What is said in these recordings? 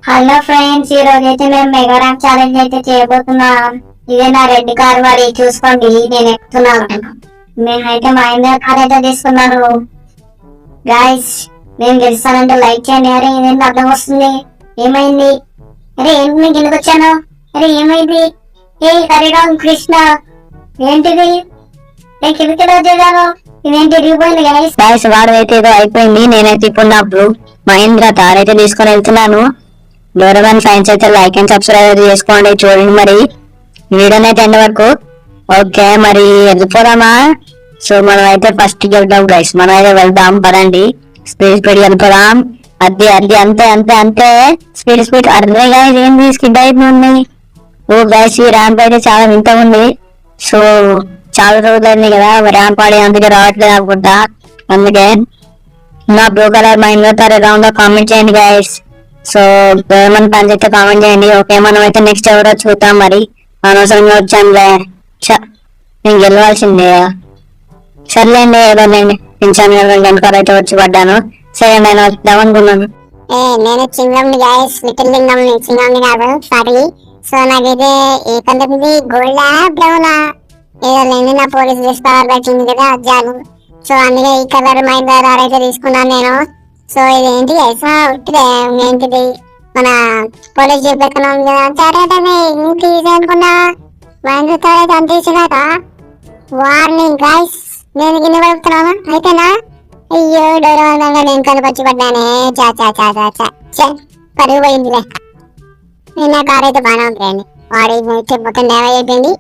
Hello friends, ఈ రోజు అయితే మేము మెగా ర్యాంక్ ఛాలెంజ్ అయితే చేయబోతున్నాం. ఇదే నా రెడ్ కార్, మరి చూసుకోండి నేను ఎక్కుతున్నాను. నేనైతే మహేంద్ర కార్ అయితే తీసుకున్నాను. గైస్, నేను గెలుస్తానంటే లైక్ చేయండి. అరే ఇదేంటి అర్థం వస్తుంది, ఏమైంది? అరే ఏంటి నేను కిందకు వచ్చాను? అరే ఏమైంది? ఏ హరిరామ్ కృష్ణ, ఏంటిది? నేను కిందకి వచ్చేసాను, ఇదేంటి తిరిగిపోయింది? గైస్ వాడు అయితే ఏదో అయిపోయింది. నేనైతే ఇప్పుడు నా బ్లూ మహేంద్ర కార్ అయితే తీసుకొని వెళ్తున్నాను. డోరగాన్ ఫ్యాన్స్ అయితే లైక్ అండ్ సబ్స్క్రైబ్ చేసుకోండి. చూడండి మరి వీడియోని అయితే ఎండ్ వరకు. ఓకే, మరి వెళ్ళిపోదామా? సో మనం అయితే ఫస్ట్ వెళ్దాం గైస్, మనం అయితే వెళ్దాం పదండి. స్పీడ్ వెళ్ళిపోదాం. అది అది అంతే అంతే అంతే స్పీడ్ అర్థమే గైస్, ఏంది స్కిడ్ అయిపోయింది. ఓ గైస్, ఈ ర్యాంప్ అయితే చాలా వింత ఉంది. సో చాలా రోజులైంది కదా ర్యాంప్ ఆడి, అందుకే రావట్లేదు అనుకుంటా. అందుకే నా బ్లూ కలర్ మైండ్ లో ఎలా ఉందో కామెంట్ చేయండి గైస్. సో ఏమన్నా పని చేస్తే కామెంట్ చేయండి. ఓకే, మనం అయితే నెక్స్ట్ ఎవరో చూద్దాం. మరి అనవసరంగా వచ్చానులే, నేను గెలవాల్సిందే. సర్లేండి, ఏదోలేండి, నిమిషాన్ని వెనకాల అయితే వచ్చి పడ్డాను. సరే నేను వద్దాం అనుకున్నాను. నేను చింగంని గైస్, లిటిల్ లింగంని, చింగంని కాదు సారీ. సో నాకైతే ఏ పంతొమ్మిది గోల్డా బ్రౌనా ఏదో లేని నా పోలీస్ డ్రెస్ కలర్ వచ్చింది కదా అజ్జాను. సో అందుకే ఈ కలర్ మైండ్ అయితే తీసుకున్నాను నేను. సో ఇదేంటి ఏంటిది మన పోలీస్ జీప్ ఎక్కడ ఉంది కదా, సరే ఇంక ఈజీ అనుకున్నా. మైండ్ అయితే అంత ఇచ్చినాక వార్నింగ్ గైస్, నేను కింద పడుతున్నాను అయితేనా. అయ్యో డోర్ వందంగా నేను కనుకొచ్చి పడ్డానే. చా చా చా చా చా చే పరుగు పోయిందిలే. నా కార్ అయితే బాగానే ఉందండి, వాడి మొత్తం డ్యామేజ్ అయిపోయింది.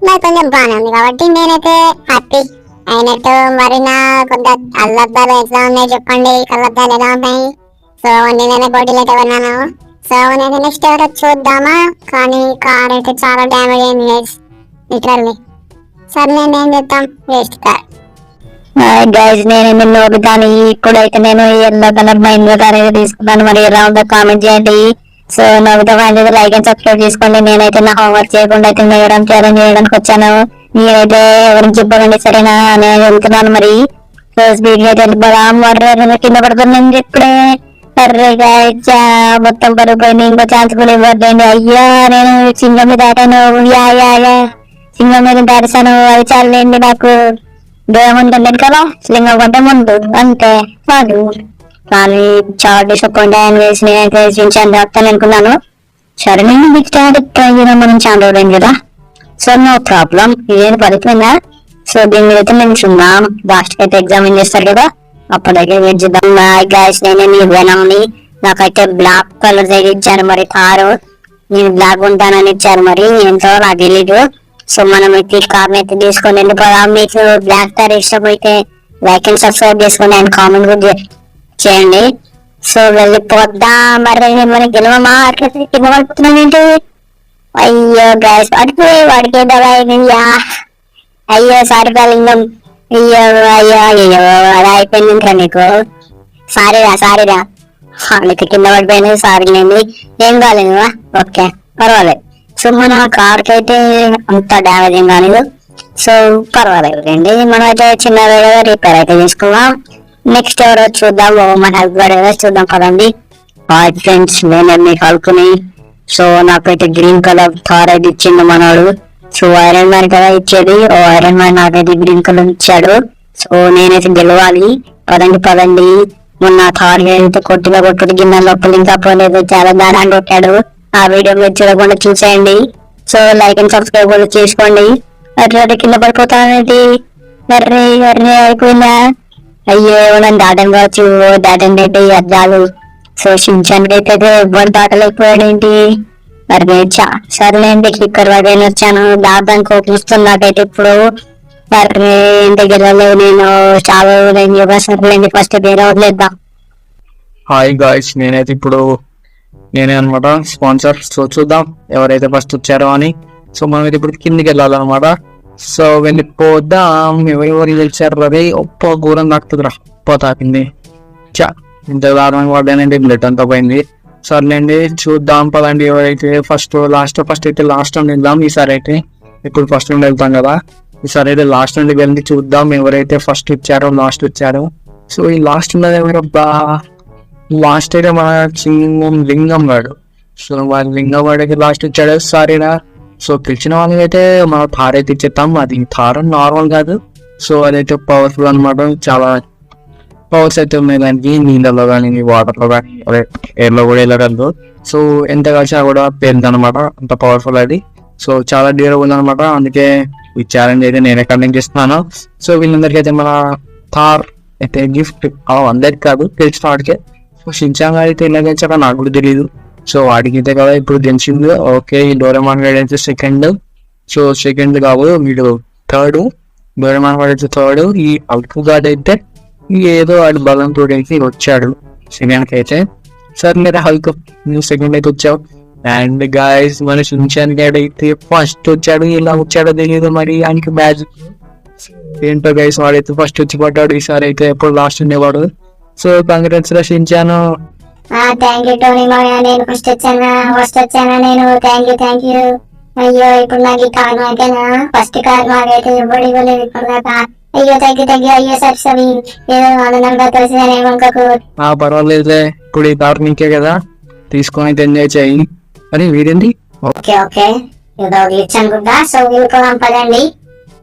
నాకు కొంచెం బాగానే ఉంది కాబట్టి నేనైతే హ్యాపీ అయినట్టు. మరి నా కొంత అల్లద్దాలు ఎట్లా ఉన్నాయి చెప్పండి, కళ్ళద్దాలు ఎలా ఉన్నాయి? సో నేనైతే పోటీలు అయితే ఉన్నాను. సో నేను నెక్స్ట్ ఎవరో చూద్దామా, కానీ కార్ అయితే చాలా డ్యామేజ్ అయింది లిటరల్లీ. సరే నేను ఏం చేద్దాం, వేస్ట్ కార్. గైస్ నేను నిన్ను ఒకదాని ఇప్పుడైతే నేను ఎల్లో కలర్ మైండ్ కార్ అయితే తీసుకున్నాను. మరి ఎలా ఉందో కామెంట్ చేయండి. సో నవ్వుతో లైక్ అండ్ సబ్స్క్రైబ్ చేసుకోండి. నేనైతే నా హోంవర్క్ చేయకుండా అయితే మేడం ఛాలెంజ్ చేయడానికి వచ్చాను. మీరైతే ఎవరికి చెప్పకండి, సరేనా? నేను వెళ్తున్నాను మరి. సో స్పీడ్ అయితే వెళ్ళిపోదాం. కింద పడుతున్నాను ఇప్పుడే. మొత్తం పడిపోయింది, ఇంకో ఛాన్స్ కూడా ఇవ్వద్దండి. అయ్యా, నేను సింగం మీద దాటాను. సింగం మీద దాటాను, అది చాలండి. నాకు దూరం ఉంటుంది కదా, సింగం కంటే ముందు అంతే కాదు. కానీ చాలా డిసప్పాయింట్ అని వేసి నేనైతే చెప్తాను అనుకున్నాను. సరే నేను మీకు ట్రై చేయడం మనం చాలా రోజులైంది కదా. సో నో ప్రాబ్లం, ఇదేం పడిపోయిందా? సో దీని మీద అయితే మేము చూద్దాం. లాస్ట్ అయితే ఎగ్జామిన్ చేస్తారు కదా, అప్పటికే వెయిట్ చేద్దాం. గైస్ నేనే మీ వెనమ్ని. నాకైతే బ్లాక్ కలర్ అయితే ఇచ్చారు మరి కారు. నేను బ్లాక్ ఉంటానని ఇచ్చారు, మరి ఎంతో నాకు తెలీదు. సో మనం అయితే కార్ అయితే తీసుకొని వెళ్ళిపోదాం. మీకు బ్లాక్ కార్ ఇష్టమైతే లైక్ అండ్ సబ్స్క్రైబ్ చేసుకోండి అండ్ కామెంట్ కూడా చేయండి. సో వెళ్ళిపోద్దాం. మరి మనం గెలవమా? అట్లా కింద ఏంటి? అయ్యో గైస్, వాడికి దయ్యా. అయ్యో సారీ లింగం. అయ్యో అయ్యో అయ్యో, అలా అయిపోయింది ఇంకా నీకు. సారీరా వాళ్ళకి కింద పడిపోయింది. సారీ లేండి, ఏం కాలేదు. ఓకే పర్వాలేదు. సో మన కార్కి అయితే అంత డ్యామేజ్ ఏం కాలేదు. సో పర్వాలేదు రండి, మనం అయితే చిన్నగా రిపేర్ అయితే చేసుకున్నాం. నెక్స్ట్ ఎవరో చూద్దాం, మన హెల్ప్ చూద్దాం కదండి. హాయ్ ఫ్రెండ్స్, నేను మీకు కలుపుకుని. సో నాకైతే గ్రీన్ కలర్ థార్ అయితే ఇచ్చిండు మనోడు. సో ఐరన్ మ్యాన్ కదా ఇచ్చేది, ఓ ఐరన్ మ్యాన్ నాకైతే గ్రీన్ కలర్ ఇచ్చాడు. సో నేనైతే గెలవాలి. పదండి. మొన్న థార్ అయితే కొట్టుడు గిన్నె లోపల ఇంకా పోలేదు, చాలా దారాన్ని కొట్టాడు. ఆ వీడియో మీరు చూడకుండా చూసేయండి. సో లైక్ అండ్ సబ్స్క్రైబ్ కూడా చేసుకోండి. అట్లా కింద పడిపోతానేది. అర్రే అయిపోయిందా? అయ్యో నన్ను దాటండి అద్దాలు. సో షించానికి అయితే ఎవ్వరు దాటలేకపోయాడు ఏంటి? మరి సరేలేండి, క్లిక్కర్ వాడైనా వచ్చాను. దాదానికి కోపిస్తుంది నాకైతే ఇప్పుడు. మరి దగ్గర నేను చాలా యోగా. సరేలేండి, ఫస్ట్ వేరే వదిలేద్దాం. హాయ్ గాయ్స్, నేనైతే ఇప్పుడు నేనే అనమాట స్పాన్సర్. సో చూద్దాం ఎవరైతే ఫస్ట్ వచ్చారో అని. సో మనం అయితే ఇప్పుడు కిందికి వెళ్ళాలన్నమాట. సో వెళ్ళిపోదాం. ఎవరెవరు గెలిచారు? అదే ఒప్ప ఘోరం తాకుతుందిరా, ఒప్ప తాకింది. ఇంత దారుణంగా పడ్డానండి, బ్లడ్ అంతా పోయింది. సర్లేండి చూద్దాం పదండి. ఎవరైతే ఫస్ట్ అయితే లాస్ట్ నుండి వెళ్దాం. ఈసారి అయితే ఇప్పుడు ఫస్ట్ నుండి వెళ్తాం కదా, ఈసారి అయితే లాస్ట్ నుండి వెళ్ళి చూద్దాం ఎవరైతే ఫస్ట్ ఇచ్చారో లాస్ట్ వచ్చారో. సో ఈ లాస్ట్ ఉన్నది ఎవరబ్బా? లాస్ట్ అయితే మన లింగం గాడు. సో వాళ్ళ లింగం వాడికి లాస్ట్ ఇచ్చాడు సారీనా. సో పిలిచిన వాళ్ళకి అయితే మన థార్ అయితే ఇచ్చేస్తాం. అది థార్ నార్మల్ కాదు, సో అదైతే పవర్ఫుల్ అనమాట. చాలా పవర్స్ అయితే ఉన్నాయి దానికి, నీళ్ళలో కానీ వాటర్లో కానీ అదే ఎయిర్లో కూడా వెళ్ళగలదు. సో ఎంత కలిసినా కూడా పేరుంది అనమాట, అంత పవర్ఫుల్ అది. సో చాలా డ్యూరబుల్ అనమాట. అందుకే ఈ ఛాలెంజ్ అయితే నేనే కండక్ట్ చేస్తున్నాను. సో వీళ్ళందరికీ అయితే మన థార్ అయితే గిఫ్ట్ అందరికి కాదు, తెలిసిన వాడికే. సో షించాంగ్ అయితే ఇలా గెలిచాక నాకు కూడా తెలియదు. సో వాడికి అయితే కదా ఇప్పుడు గెలిచింది. ఓకే, ఈ డోరేమాన్ గారు అయితే సెకండ్. సో సెకండ్ కాదు వీడు థర్డ్. డోరేమాన్ గారు అయితే థర్డ్. ఈ అల్పు గార్డ్ అయితే ఏదో వాడి బలంతో అయితే వచ్చాడు సెకండ్కి అయితే. సార్ మీరు హల్క్ నువ్వు సెకండ్ అయితే వచ్చావు. అండ్ గాయస్ మన షించాన్ గారు అయితే ఫస్ట్ వచ్చాడు. ఇలా వచ్చాడో తెలియదు మరి ఆయనకి మ్యాజిక్ ఏంటో గైస్. వాడైతే ఫస్ట్ వచ్చి పడ్డాడు. ఈసారి అయితే ఎప్పుడు లాస్ట్ ఉండేవాడు. సో కంగ్రాట్స్ రా షించాను. థ్యాంక్ యూ టోనీ మామయ్య, నేను ఫస్ట్ వచ్చానా నేను. Thank you. అయ్యో ఇప్పుడు నాకు ఈ కార్ మాకేనా, ఫస్ట్ కార్ మాకైతే ఎప్పుడు ఇవ్వలేదు ఇప్పుడు దాకా. అయ్యో తగ్గి అయ్యో సరి ఏదో ఆనందంగా తెలిసిందని ఏమనుకోకు. పర్వాలేదులే, ఇప్పుడు ఈ కార్ నీకే కదా, తీసుకొని అయితే ఎంజాయ్ చేయి. అని వీడింది. ఓకే ఏదో గ్లిచ్ అనుకుంటా. సో వీళ్ళుకోదాం పదండి.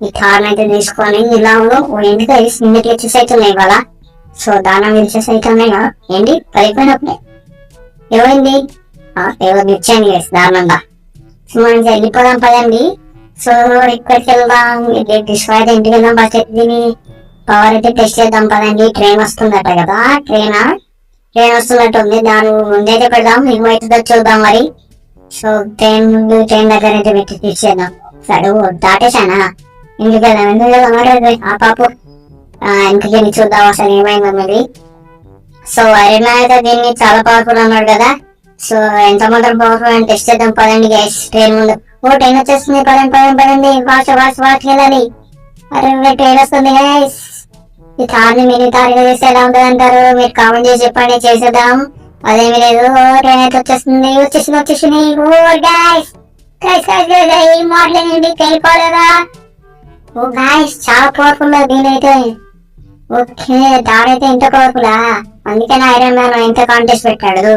ఈ కార్ అయితే తీసుకొని ఇలా ఎందుకు గ్లిచెస్ అయితే ఉన్నాయి కదా. సో దాని గ్లిచెస్ అయితే ఉన్నాయి కదా. ఏంటి పడిపోయినప్పుడే ఏమైంది, ఏదో గ్లిచ్ అయింది దారుణంగా. సో మనం వెళ్ళిపోదాం పదండి. సో ఇక్కడికి వెళ్దాం, డిస్ట్రాయ్ అయితే ఇంటికి వెళ్దాం. ఫస్ట్ అయితే దీని పవర్ అయితే టెస్ట్ చేద్దాం పదండి. ట్రైన్ వస్తుందట కదా, ట్రైన్ వస్తున్నట్టు ఉంది. దాని ముందైతే పెడదాం, ఏమవుతుందో చూద్దాం మరి. సో ట్రైన్ దగ్గర అయితే పెట్టి తీసేద్దాం. సరే దాటేశానా, ఇంటికి వెళ్దాం. ఎందుకు వెళ్దాం మరి ఆ పాపు ఇంటికి వెళ్ళి చూద్దాం అసలు ఏమైందో మరి. సో ఐరన్ మ్యాన్ అయితే దీన్ని చాలా పవర్ఫుల్ అన్నాడు కదా. సో ఎంత మాత్రం పవర్ఫుల్ అని టెస్ట్ చేద్దాం పదండి గైస్. ట్రైన్ ముందు ట్రైన్ వచ్చేస్తుంది, పదండి ఫాస్ట్ వెళ్ళాలి. అరే ట్రైన్ వస్తుంది గైస్. ఈ తార్ని మినీ తారీగా చేస్తే ఎలా ఉంటుంది అంటారు, మీరు కామెంట్ చేసి చెప్పండి, చేసేద్దాం. అదేమి లేదు, ట్రైన్ అయితే వచ్చేసింది. మాట్లాడండి వెళ్ళిపోలేదా. ఓ గాయస్ చాలా పవర్ఫుల్ దీనైతే. ఓకే దాడైతే ఇంత పవర్ఫులా, అందుకే నా ఐరన్ మ్యాన్ ఎంత కాంటెస్ట్ పెట్టాడు.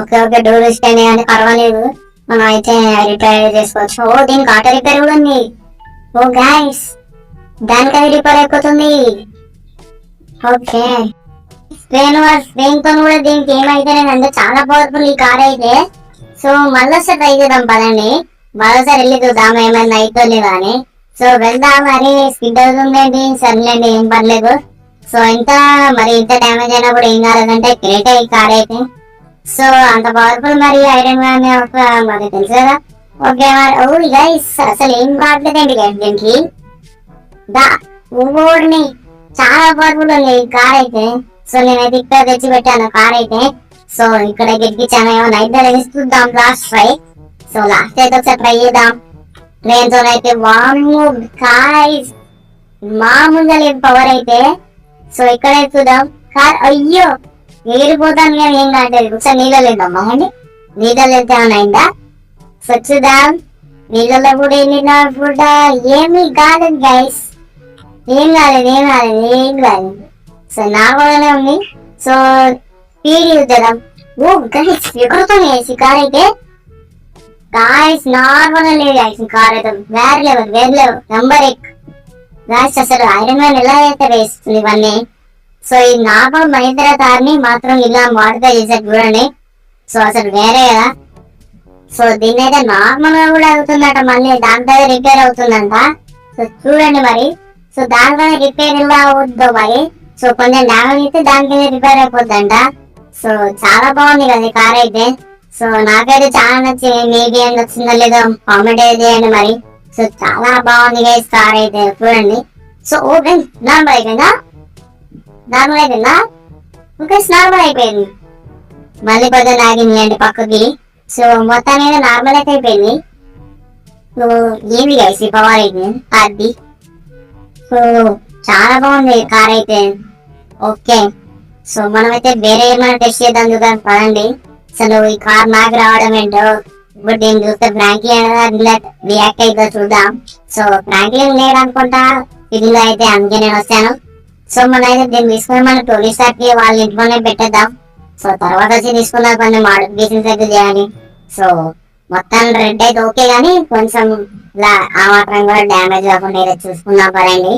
ఓకే డోర్ ఇస్తేనే అని పర్వాలేదు, మనం అయితే రిపేర్ చేసుకోవచ్చు. దీనికి ఆటో రిపేర్ కూడా ఉంది. ఓ గాయస్ దానికి అది రిపేర్ అయిపోతుంది. ఓకే ట్రైన్ తో కూడా దీనికి ఏమైతే అంటే చాలా పవర్ఫుల్ ఈ కార్ అయితే. సో మళ్ళొకసారి ట్రై చేద్దాం పదండి, మరోసారి వెళ్ళి చూద్దాం ఏమైనా అయితే లేదా అని. సో వెళ్దాం. మరి స్కిడ్ అవుతుందండి, సర్లేండి ఏం పర్లేదు. సో ఇంత డ్యామేజ్ అయినా కూడా ఏం కాలేదంటే గ్రేట్ ఈ కార్ అయితే. సో అంత పవర్ఫుల్ మరి ఐరన్ మ్యాన్ మరి తెలుసు కదా. ఓకే మరి గైస్ అసలు ఏం కావట్లేదండి దీనికి ఊరిని చాలా పవర్ఫుల్ ఉంది ఈ కార్ అయితే. సో నేనైతే ఇక్కడ తెచ్చి పెట్టాను కార్ అయితే. సో ఇక్కడ గెలిపించాను, ఏమన్నా అయితే చూద్దాం లాస్ట్ ట్రై. సో లాస్ట్ అయితే ఒకసారి ట్రై చేద్దాం ట్రైన్ తో అయితే. గాయ్స్ మామూలుగా లేదు పవర్ అయితే. సో ఇక్కడైతే చూద్దాం కార్. అయ్యో ఏరిపోతాను కానీ ఏం కాలేదు. ఒకసారి నీళ్ళలో వెళ్దామా అండి, నీళ్ళలో వెళ్తే ఏమైనా అయిందా. సో చూద్దాం, నీళ్ళలో కూడా కూడా ఏమీ కాలేదు గైస్, ఏం కాలేదు. సో నార్మల్గానే ఉంది. సో స్పీడ్ యూజ్ చేద్దాం. ఓ గైస్ ఎగురుతుంది ఈ కార్ అయితే. గాయస్ నార్మల్ లేదు గైస్ ఈ కార్ అయితే, వేరే లెవెల్ నంబర్ 1 గాయస్. అసలు ఐరన్ మ్యాన్ ఎలా అయితే వేస్తుంది ఇవన్నీ. సో ఈ నార్మల్ మహేంద్ర కార్ ని మాత్రం ఇలా మాడితే చేసారు చూడండి. సో అసలు వేరే కదా. సో దీన్ని అయితే నార్మల్ గా కూడా అవుతుందట, మళ్ళీ దాంట్లో రిపేర్ అవుతుందంట. సో చూడండి మరి. సో దాంట్లో రిపేర్ ఎలా అవుతుందో మరి. సో కొంచెం డ్యామేజ్ అయితే దానికి రిపేర్ అయిపోద్దంట. సో చాలా బాగుంది కదా ఈ కార్ అయితే. సో నాకైతే చాలా నచ్చింది. మీకు ఏం నచ్చిందో లేదో కామెంట్ చేయండి మరి. సో చాలా బాగుంది గైస్ కార్ అయితే చూడండి. సో ఓకే నార్మల్ అయిపోయిందా, ఓకే నార్మల్ అయిపోయింది. మళ్ళీ కొద్దిగా లాగింది అండి పక్కకి. సో మొత్తం మీద నార్మల్ అయితే అయిపోయింది. సో ఏమి గైస్ ఈ పవర్ అయితే కార్ది. సో చాలా బాగుంది కార్ అయితే. ఓకే సో మనమైతే వేరే ఏమైనా టెస్ట్ చేద్దాం చూద్దాం పదండి. అసలు ఈ కార్ నాకు రావడం ఏంటో ఇప్పుడు దీన్ని చూస్తే ఫ్రాంక్లిన్ రియాక్ట్ అయితే చూద్దాం. సో ఫ్రాంక్లిన్ లేడు అనుకుంటా సిటీలో అయితే, అందుకే నేను వచ్చాను. సో మనం అయితే దీన్ని తీసుకుని మన టోనీ స్టార్క్ కి వాళ్ళ ఇంట్లోనే పెట్టేద్దాం. సో తర్వాత వచ్చి తీసుకున్న కొన్ని మోడిఫికేషన్స్ అయితే చేయాలి. సో మొత్తం రెడ్ అయితే ఓకే కానీ కొంచెం ఇలా ఆ మాత్రం కూడా డ్యామేజ్ కాకుండా ఏదో చూసుకుందాం పదండి.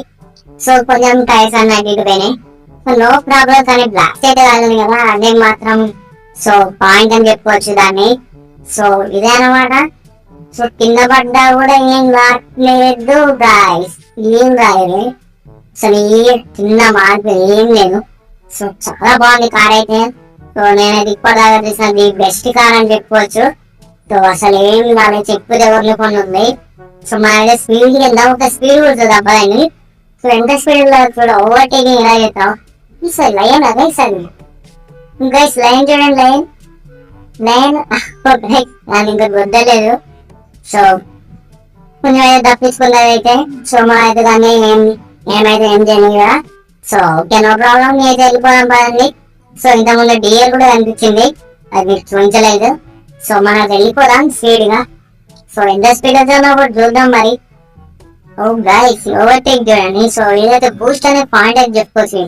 సో కొంచెం టైర్స్ అన్నట్టు ఇటు పోయినాయి. సో నో ప్రాబ్లం, కానీ బ్లాస్ట్ అయితే కాలేదు కదా, అదే మాత్రం సో పాయింట్ అని చెప్పుకోవచ్చు దాన్ని. సో ఇదే అన్నమాట. సో కింద పడ్డా కూడా ఏం రాలేదు గాయ్స్, ఏం రాలేదు అసలు, ఏ చిన్న మార్పు ఏం లేదు. సో చాలా బాగుంది కార్ అయితే. సో నేనైతే ఇప్పటిదాకా చూసిన ది బెస్ట్ కార్ అని చెప్పుకోవచ్చు. సో అసలు ఏం రాలేదు, చెప్పు ఎవరిని కొన్ని ఉంది. సో మన స్పీడ్ వెళ్దాం, ఒక స్పీడ్ కూడా చూద్దాం పదండి. సో ఎంత స్పీడ్ లో చూడ ఓవర్టేకింగ్ ఎలా చేస్తాం. సార్ లైన్ అదే సార్ గైస్, లైన్ చూడండి, లైన్ లైన్ నాకు ఇంకా గుద్దలేదు. సో కొంచెం అయితే తప్పించుకున్నది అయితే. సో మా అయితే కానీ ఏమైతే ఏం చేయను కదా. సో ఓకే నో ప్రాబ్లం, అయితే వెళ్ళిపోదాం పదండి. సో ఇంతకుముందు డిఎల్ కూడా కనిపించింది, అది మీకు చూపించలేదు. సో మనం వెళ్ళిపోదాం స్పీడ్ గా. సో ఎంత స్పీడ్ అవుతుందో కూడా చూద్దాం మరి. ఓ గైస్ ఓవర్టేక్ చూడండి. సో ఏదైతే బూస్ట్ అనే పాయింట్ అయితే చెప్పుకోవచ్చు.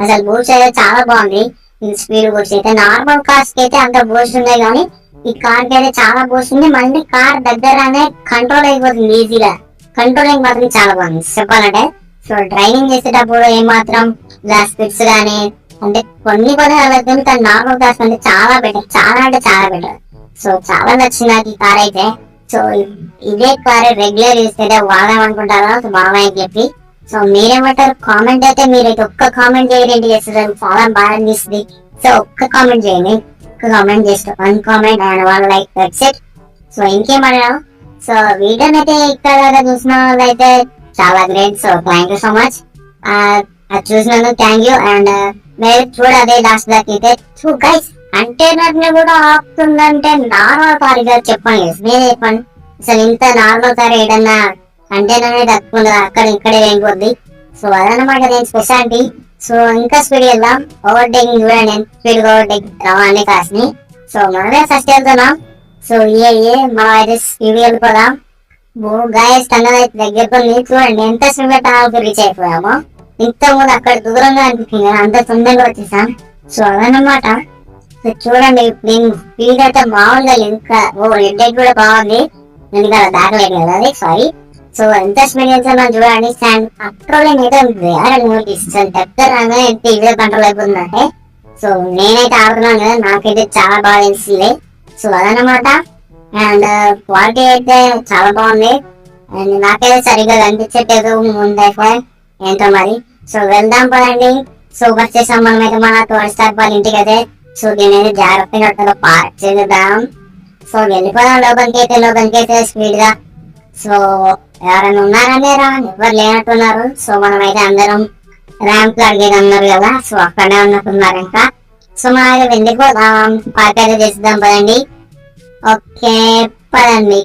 అసలు బూస్ట్ అయితే చాలా బాగుంది. ఈ స్పీడ్ బూస్ట్ అయితే నార్మల్ కార్స్ కి అయితే అంత బూస్ట్ ఉన్నాయి, కానీ ఈ కార్ కి అయితే చాలా బూస్ట్ ఉంది. మళ్ళీ కార్ దగ్గరనే కంట్రోల్ అయిపోతుంది ఈజీగా. కంట్రోలింగ్ మాత్రం చాలా బాగుంది చెప్పాలంటే. సో డ్రైవింగ్ చేసేటప్పుడు ఏమాత్రం ఇలా స్పిడ్స్ కానీ అంటే కొన్ని అలా కానీ నార్మల్ కార్స్ అంటే చాలా బెటర్, చాలా అంటే చాలా బెటర్. సో చాలా నచ్చింది నాకు ఈ కార్ అయితే. సో ఇదే కార్ రెగ్యులర్ యూస్ అయితే వాడాం అనుకుంటారా బాగా అని చెప్పి. సో మీరేమంటారు కామెంట్ అయితే, మీరైతే ఒక్క కామెంట్ చేయండి, చేస్తారు చాలా బాగా అనిపిస్తుంది. సో ఒక్క కామెంట్ చేయండి, ఒక్క కామెంట్ చేస్తే 1 comment and 1 like, that's it. So ఇంకేమన్నా. సో వీడియోని అయితే ఇక్కడ చూసిన వాళ్ళు అయితే చాలా great. So thank you so much, అది చూసినందుకు థ్యాంక్ యూ. అండ్ మీరు చూడదే లాస్ట్ దాకా అయితే సో గైస్, కంటైనర్ ని కూడా ఆపుతుందంటే నార్మల్ కార్ గా చెప్పండి, మీరే చెప్పండి. అసలు ఇంత నార్మల్ కార్ ఏదన్నా కంటైనర్ ని తప్పుకుందా, అక్కడ ఇక్కడే వెళ్ళిపోద్ది. సో అదనమాట నేను స్పెషాలిటీ. సో ఇంకా స్పీడ్ వెళ్దాం, ఓవర్టేకింగ్ చూడండి, స్పీడ్ ఓవర్టేక్ రావాలి కార్స్ ని. సో మనమే ఫస్ట్ వెళ్తున్నాం. సో మనం అయితే స్పీడ్ వెళ్ళిపోదాం. గాయస్ కన్నడ దగ్గరకు చూడండి ఎంత స్పీడ్ టాప్ రీచ్ అయిపోయామో. ఇంత ముందు అక్కడ దూరంగా అనిపించింది, అంత తొందరగా వచ్చేసాం. సో అదనమాట. సో చూడండి నేను స్పీడ్ అయితే బాగుంది, ఇంకా రెడ్ లైట్ కూడా బాగుంది, ఎందుకంటే దాకలేదు కదా అది, సారీ. సో ఎంత స్పీడ్ చేస్తామో చూడండి. కంట్రోలింగ్ అయితే ఉంది, దగ్గరగా ఎంత ఈజీగా కంట్రోల్ అయిపోతుందంటే. సో నేనైతే ఆడుతున్నాను కదా, నాకైతే చాలా బాగా తెలిసింది. సో అదనమాట. అండ్ క్వాలిటీ అయితే చాలా బాగుంది, అండ్ నాకైతే సరిగ్గా కనిపించట్లేదు ముందైతే ఏంటో మరి. సో వెళ్దాం పదండి. సో వచ్చేసాం మనమైతే మన తోడుస్తారు వాళ్ళ ఇంటికి అయితే. సో దీని అయితే జాగ్రత్తగా పార్క్ చేద్దాం. సో వెళ్ళిపోదాం లోపలికి అయితే స్పీడ్ గా. సో ఎవరైనా ఉన్నారనే ఎవరు లేనట్టున్నారు. సో మనమైతే అందరం ర్యాంప్ అడిగేది అన్నారు కదా, సో అక్కడే ఉన్నట్టున్నారు ఇంకా. సో మనం వెళ్ళిపోదాం, పార్క్ అయితే చేద్దాం పదండి. ఓకే పదండి.